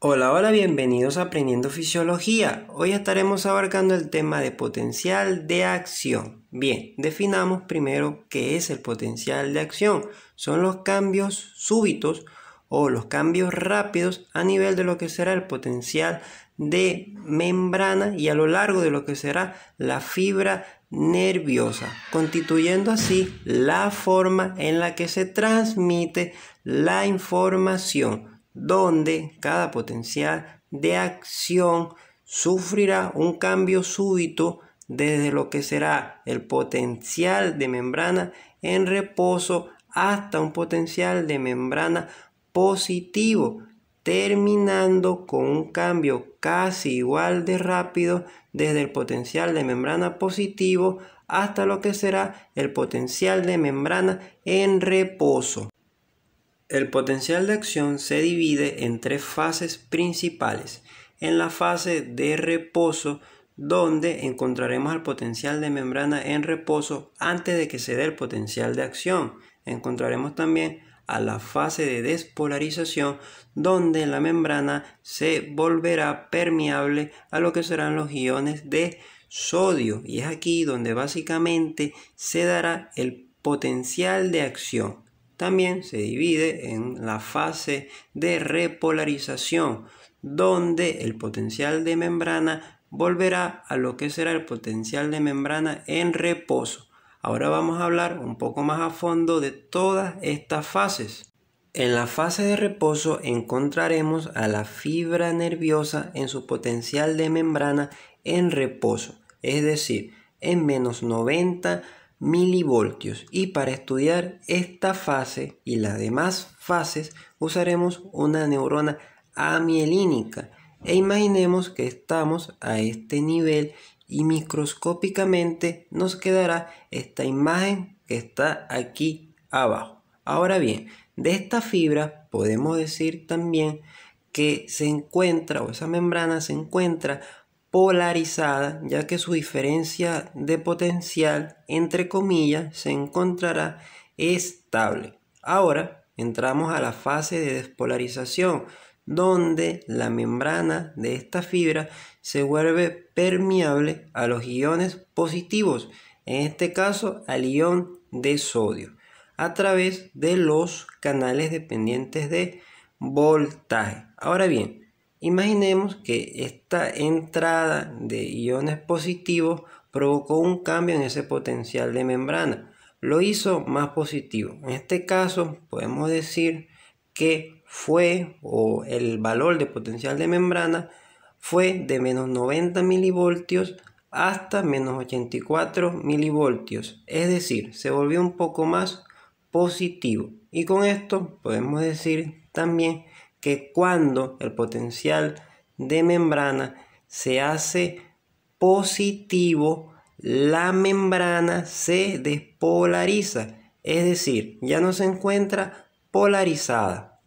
Hola, hola, bienvenidos a Aprendiendo Fisiología. Hoy estaremos abarcando el tema de potencial de acción. Bien, definamos primero qué es el potencial de acción. Son los cambios súbitos o los cambios rápidos a nivel de lo que será el potencial de membrana y a lo largo de lo que será la fibra nerviosa, constituyendo así la forma en la que se transmite la información, donde cada potencial de acción sufrirá un cambio súbito desde lo que será el potencial de membrana en reposo hasta un potencial de membrana positivo, terminando con un cambio casi igual de rápido desde el potencial de membrana positivo hasta lo que será el potencial de membrana en reposo. El potencial de acción se divide en tres fases principales. En la fase de reposo, donde encontraremos el potencial de membrana en reposo antes de que se dé el potencial de acción. Encontraremos también a la fase de despolarización, donde la membrana se volverá permeable a lo que serán los iones de sodio. Y es aquí donde básicamente se dará el potencial de acción. También se divide en la fase de repolarización, donde el potencial de membrana volverá a lo que será el potencial de membrana en reposo. Ahora vamos a hablar un poco más a fondo de todas estas fases. En la fase de reposo encontraremos a la fibra nerviosa en su potencial de membrana en reposo, es decir, en menos 90 milivoltios, y para estudiar esta fase y las demás fases usaremos una neurona amielínica e imaginemos que estamos a este nivel y microscópicamente nos quedará esta imagen que está aquí abajo. Ahora bien, de esta fibra podemos decir también que se encuentra, o esa membrana se encuentra polarizada, ya que su diferencia de potencial, entre comillas, se encontrará estable. Ahora entramos a la fase de despolarización, donde la membrana de esta fibra se vuelve permeable a los iones positivos, en este caso al ion de sodio, a través de los canales dependientes de voltaje. Ahora bien, imaginemos que esta entrada de iones positivos provocó un cambio en ese potencial de membrana. Lo hizo más positivo. En este caso podemos decir que el valor de potencial de membrana fue de menos 90 milivoltios hasta menos 84 milivoltios. Es decir, se volvió un poco más positivo. Y con esto podemos decir también que cuando el potencial de membrana se hace positivo, la membrana se despolariza, es decir, ya no se encuentra polarizada.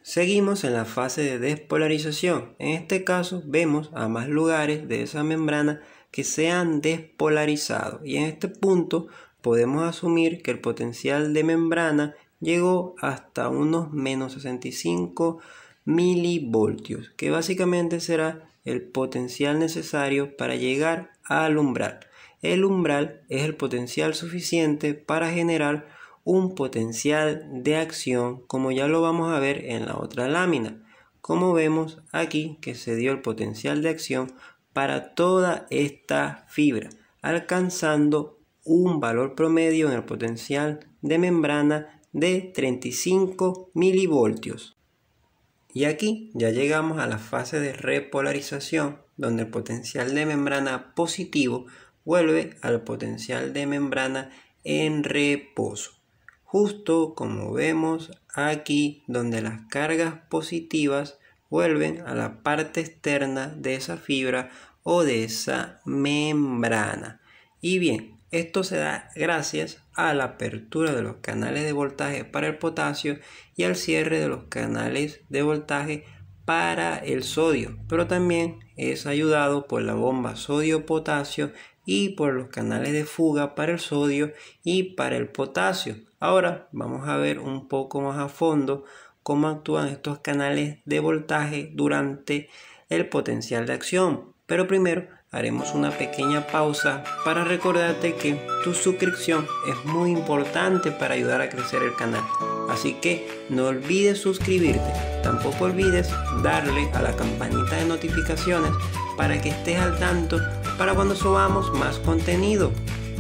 Seguimos en la fase de despolarización. En este caso vemos a más lugares de esa membrana que se han despolarizado, y en este punto podemos asumir que el potencial de membrana llegó hasta unos menos 65 milivoltios, que básicamente será el potencial necesario para llegar al umbral. El umbral es el potencial suficiente para generar un potencial de acción, como ya lo vamos a ver en la otra lámina. Como vemos aquí que se dio el potencial de acción para toda esta fibra, alcanzando un valor promedio en el potencial de membrana de 35 milivoltios. Y aquí ya llegamos a la fase de repolarización, donde el potencial de membrana positivo vuelve al potencial de membrana en reposo. Justo como vemos aquí, donde las cargas positivas vuelven a la parte externa de esa fibra o de esa membrana. Y bien, esto se da gracias a la apertura de los canales de voltaje para el potasio y al cierre de los canales de voltaje para el sodio, pero también es ayudado por la bomba sodio-potasio y por los canales de fuga para el sodio y para el potasio. Ahora vamos a ver un poco más a fondo cómo actúan estos canales de voltaje durante el potencial de acción. Pero primero haremos una pequeña pausa para recordarte que tu suscripción es muy importante para ayudar a crecer el canal. Así que no olvides suscribirte. Tampoco olvides darle a la campanita de notificaciones para que estés al tanto para cuando subamos más contenido.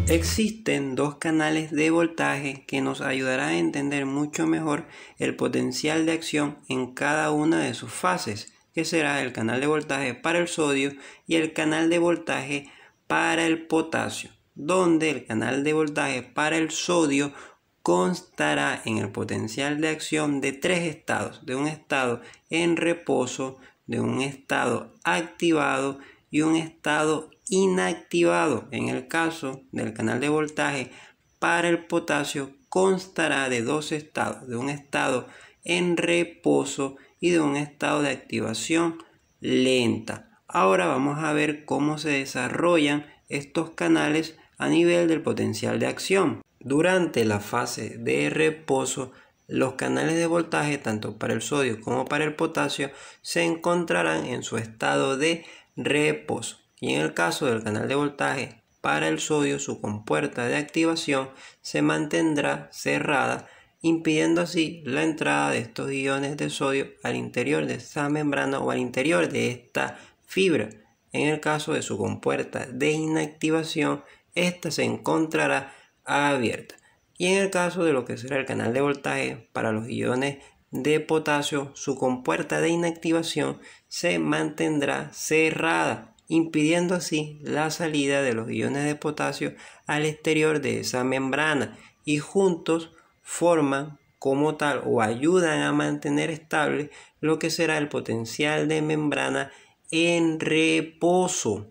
Existen dos canales de voltaje que nos ayudarán a entender mucho mejor el potencial de acción en cada una de sus fases, que será el canal de voltaje para el sodio y el canal de voltaje para el potasio, donde el canal de voltaje para el sodio constará en el potencial de acción de tres estados: de un estado en reposo, de un estado activado y un estado inactivado. En el caso del canal de voltaje para el potasio constará de dos estados: de un estado en reposo y de un estado de activación lenta. Ahora vamos a ver cómo se desarrollan estos canales a nivel del potencial de acción. Durante la fase de reposo, los canales de voltaje, tanto para el sodio como para el potasio, se encontrarán en su estado de reposo. Y en el caso del canal de voltaje para el sodio, su compuerta de activación se mantendrá cerrada, impidiendo así la entrada de estos iones de sodio al interior de esta membrana o al interior de esta fibra. En el caso de su compuerta de inactivación, esta se encontrará abierta. Y en el caso de lo que será el canal de voltaje para los iones de potasio, su compuerta de inactivación se mantendrá cerrada, impidiendo así la salida de los iones de potasio al exterior de esa membrana, y juntos forman como tal o ayudan a mantener estable lo que será el potencial de membrana en reposo.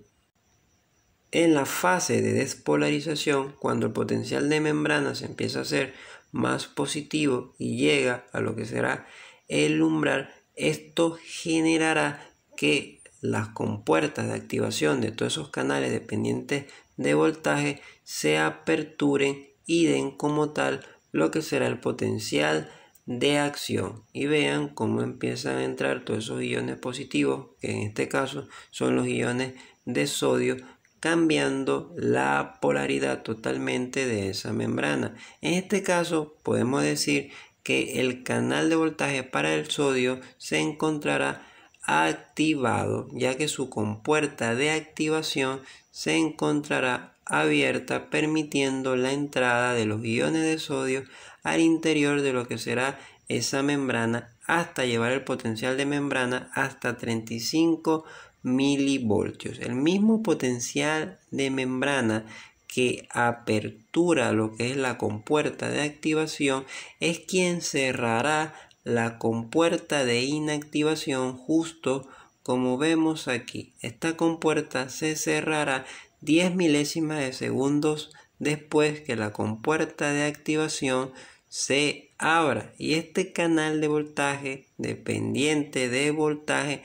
En la fase de despolarización, cuando el potencial de membrana se empieza a hacer más positivo y llega a lo que será el umbral, esto generará que las compuertas de activación de todos esos canales dependientes de voltaje se aperturen y den como tal lo que será el potencial de acción, y vean cómo empiezan a entrar todos esos iones positivos, que en este caso son los iones de sodio, cambiando la polaridad totalmente de esa membrana. En este caso podemos decir que el canal de voltaje para el sodio se encontrará activado, ya que su compuerta de activación se encontrará abierta, permitiendo la entrada de los iones de sodio al interior de lo que será esa membrana, hasta llevar el potencial de membrana hasta 35 milivoltios. El mismo potencial de membrana que apertura lo que es la compuerta de activación es quien cerrará la compuerta de inactivación, justo como vemos aquí. Esta compuerta se cerrará 10 milésimas de segundos después que la compuerta de activación se abra, y este canal de voltaje dependiente de voltaje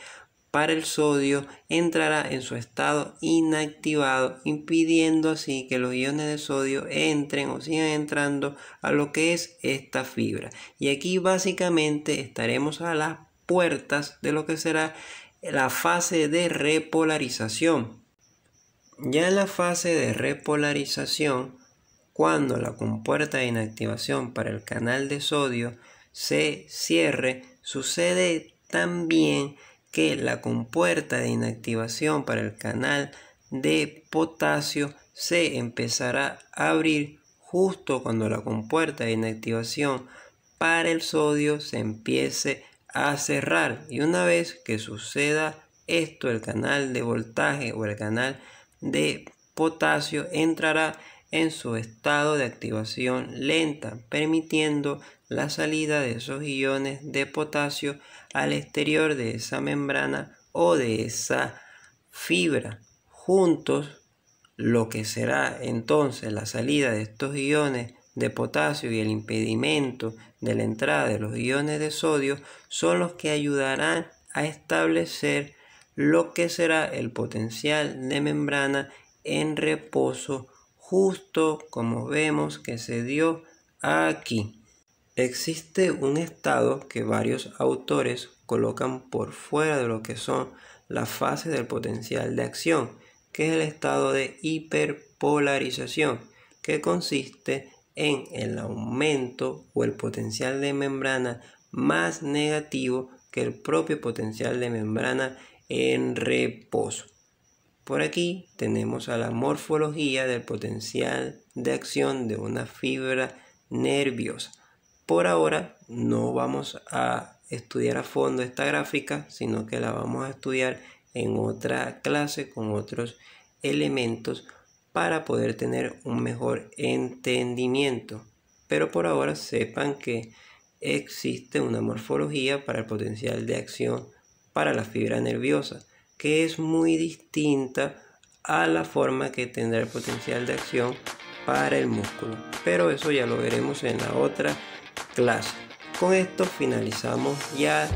para el sodio entrará en su estado inactivado, impidiendo así que los iones de sodio entren o sigan entrando a lo que es esta fibra. Y aquí básicamente estaremos a las puertas de lo que será la fase de repolarización. Ya en la fase de repolarización, cuando la compuerta de inactivación para el canal de sodio se cierre, sucede también que la compuerta de inactivación para el canal de potasio se empezará a abrir justo cuando la compuerta de inactivación para el sodio se empiece a cerrar. Y una vez que suceda esto, el canal de voltaje o el canal de potasio entrará en su estado de activación lenta, permitiendo la salida de esos iones de potasio al exterior de esa membrana o de esa fibra. Juntos, lo que será entonces la salida de estos iones de potasio y el impedimento de la entrada de los iones de sodio son los que ayudarán a establecer lo que será el potencial de membrana en reposo, justo como vemos que se dio aquí. Existe un estado que varios autores colocan por fuera de lo que son las fases del potencial de acción, que es el estado de hiperpolarización, que consiste en el aumento o el potencial de membrana más negativo que el propio potencial de membrana en reposo. Por aquí tenemos a la morfología del potencial de acción de una fibra nerviosa. Por ahora no vamos a estudiar a fondo esta gráfica, sino que la vamos a estudiar en otra clase con otros elementos para poder tener un mejor entendimiento. Pero por ahora sepan que existe una morfología para el potencial de acción para la fibra nerviosa, que es muy distinta a la forma que tendrá el potencial de acción para el músculo. Pero eso ya lo veremos en la otra clase. Con esto finalizamos ya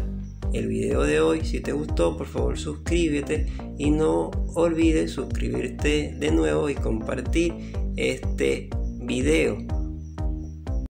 el video de hoy. Si te gustó, por favor suscríbete y no olvides suscribirte de nuevo y compartir este video.